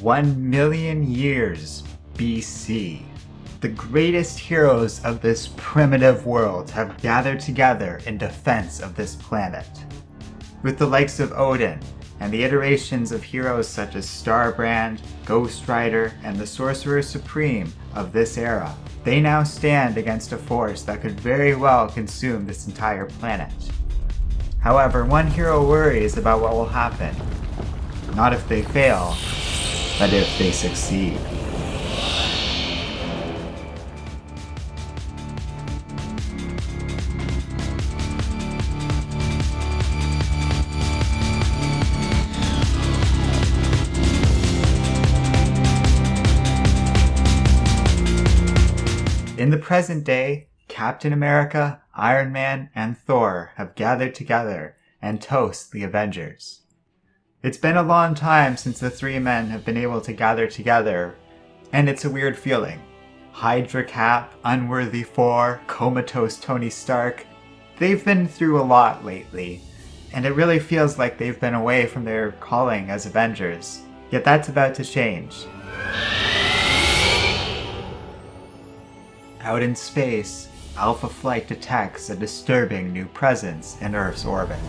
1,000,000 years BC. The greatest heroes of this primitive world have gathered together in defense of this planet. With the likes of Odin, and the iterations of heroes such as Starbrand, Ghost Rider, and the Sorcerer Supreme of this era, they now stand against a force that could very well consume this entire planet. However, one hero worries about what will happen. Not if they fail, but if they succeed. In the present day, Captain America, Iron Man, and Thor have gathered together and toast the Avengers. It's been a long time since the three men have been able to gather together, and it's a weird feeling. Hydra Cap, Unworthy Thor, Comatose Tony Stark, they've been through a lot lately, and it really feels like they've been away from their calling as Avengers. Yet that's about to change. Out in space, Alpha Flight detects a disturbing new presence in Earth's orbit.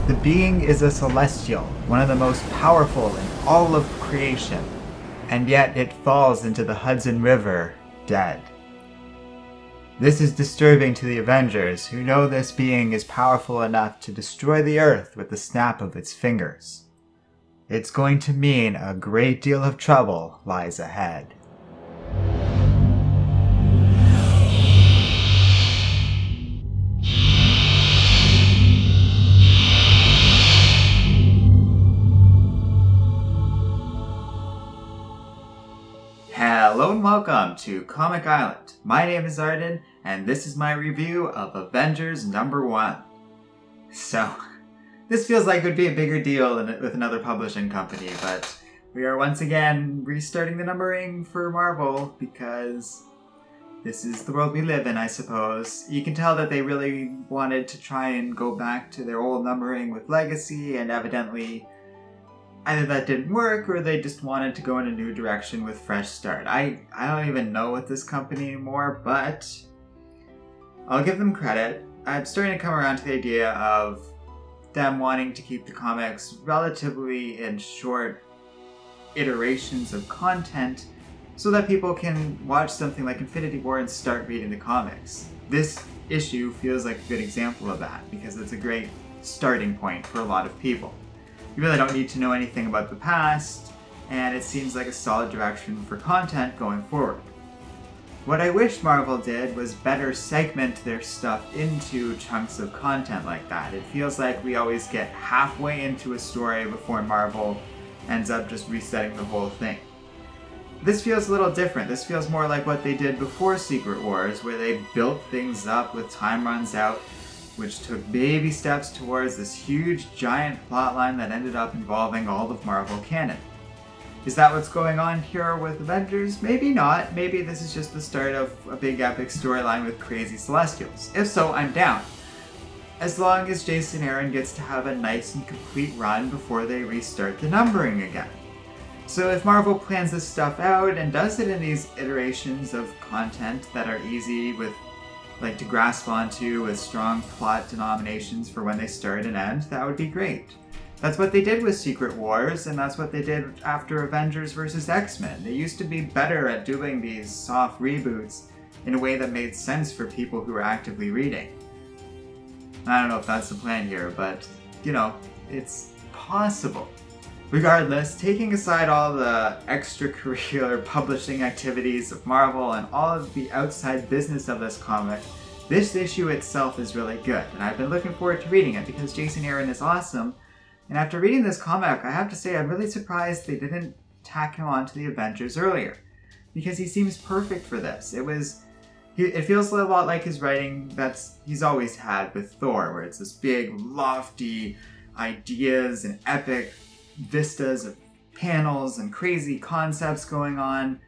The being is a celestial, one of the most powerful in all of creation, and yet it falls into the Hudson River, dead. This is disturbing to the Avengers, who know this being is powerful enough to destroy the Earth with the snap of its fingers. It's going to mean a great deal of trouble lies ahead. Hello and welcome to Comic Island. My name is Arden, and this is my review of Avengers #1. So, this feels like it would be a bigger deal with another publishing company, but we are once again restarting the numbering for Marvel because this is the world we live in, I suppose. You can tell that they really wanted to try and go back to their old numbering with Legacy, and evidently either that didn't work or they just wanted to go in a new direction with Fresh Start. I don't even know with this company anymore, but I'll give them credit. I'm starting to come around to the idea of them wanting to keep the comics relatively in short iterations of content so that people can watch something like Infinity War and start reading the comics. This issue feels like a good example of that because it's a great starting point for a lot of people. You really don't need to know anything about the past, and it seems like a solid direction for content going forward. What I wish Marvel did was better segment their stuff into chunks of content like that. It feels like we always get halfway into a story before Marvel ends up just resetting the whole thing. This feels a little different. This feels more like what they did before Secret Wars, where they built things up with Time Runs Out, which took baby steps towards this huge giant plotline that ended up involving all of Marvel canon. Is that what's going on here with Avengers? Maybe not. Maybe this is just the start of a big epic storyline with crazy Celestials. If so, I'm down. As long as Jason Aaron gets to have a nice and complete run before they restart the numbering again. So if Marvel plans this stuff out and does it in these iterations of content that are easy to grasp onto with strong plot denominations for when they start and end, that would be great. That's what they did with Secret Wars, and that's what they did after Avengers vs. X-Men. They used to be better at doing these soft reboots in a way that made sense for people who were actively reading. I don't know if that's the plan here, but, you know, it's possible. Regardless, taking aside all the extracurricular publishing activities of Marvel and all of the outside business of this comic, this issue itself is really good, and I've been looking forward to reading it because Jason Aaron is awesome. And after reading this comic, I have to say I'm really surprised they didn't tack him onto the Avengers earlier, because he seems perfect for this. It feels a lot like his writing that he's always had with Thor, where it's this big, lofty ideas and epic vistas of panels and crazy concepts going on.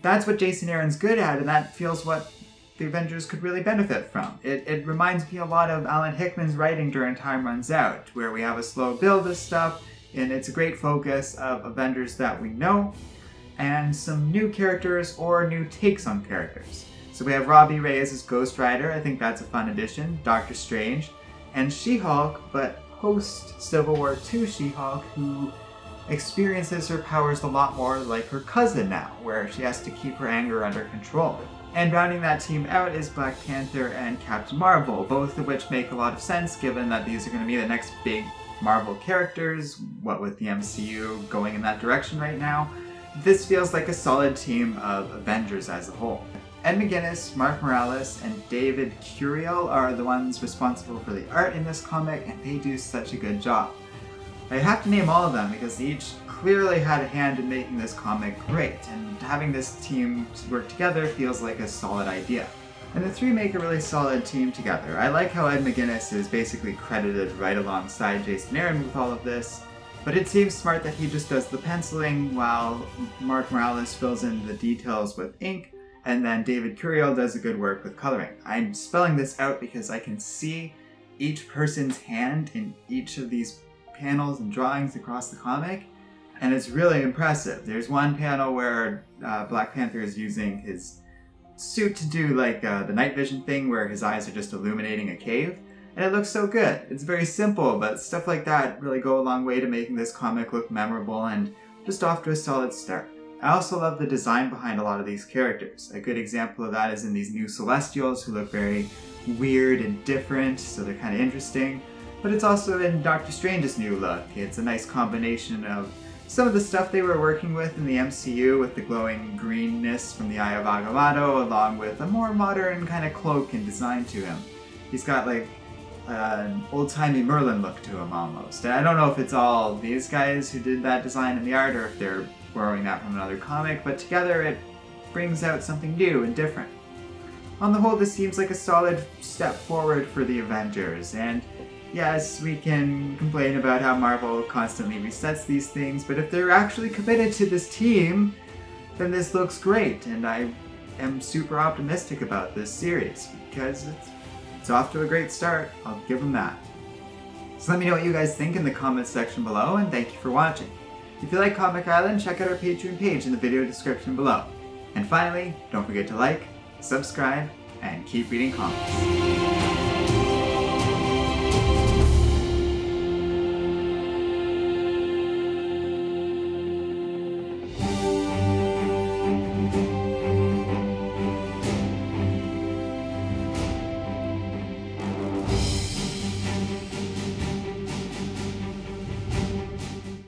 That's what Jason Aaron's good at, and that feels what the Avengers could really benefit from. It reminds me a lot of Alan Hickman's writing during Time Runs Out, where we have a slow build of stuff, and it's a great focus of Avengers that we know, and some new characters or new takes on characters. So we have Robbie Reyes as Ghost Rider, I think that's a fun addition, Doctor Strange, and She-Hulk, but post-Civil War II She-Hulk, who experiences her powers a lot more like her cousin now, where she has to keep her anger under control. And rounding that team out is Black Panther and Captain Marvel, both of which make a lot of sense given that these are going to be the next big Marvel characters, what with the MCU going in that direction right now. This feels like a solid team of Avengers as a whole. Ed McGuinness, Mark Morales, and David Curiel are the ones responsible for the art in this comic, and they do such a good job. I have to name all of them because they each clearly had a hand in making this comic great, and having this team work together feels like a solid idea. And the three make a really solid team together. I like how Ed McGuinness is basically credited right alongside Jason Aaron with all of this, but it seems smart that he just does the penciling while Mark Morales fills in the details with ink, and then David Curiel does a good work with coloring. I'm spelling this out because I can see each person's hand in each of these panels and drawings across the comic, and it's really impressive. There's one panel where Black Panther is using his suit to do like the night vision thing where his eyes are just illuminating a cave, and it looks so good. It's very simple, but stuff like that really go a long way to making this comic look memorable and just off to a solid start. I also love the design behind a lot of these characters. A good example of that is in these new Celestials who look very weird and different, so they're kind of interesting. But it's also in Doctor Strange's new look. It's a nice combination of some of the stuff they were working with in the MCU with the glowing greenness from the Eye of Agamotto, along with a more modern kind of cloak and design to him. He's got like an old-timey Merlin look to him almost. And I don't know if it's all these guys who did that design in the art or if they're borrowing that from another comic, but together it brings out something new and different. On the whole, this seems like a solid step forward for the Avengers, and yes, we can complain about how Marvel constantly resets these things, but if they're actually committed to this team, then this looks great, and I am super optimistic about this series, because it's off to a great start. I'll give them that. So let me know what you guys think in the comments section below, and thank you for watching. If you like Comic Island, check out our Patreon page in the video description below. And finally, don't forget to like, subscribe, and keep reading comics.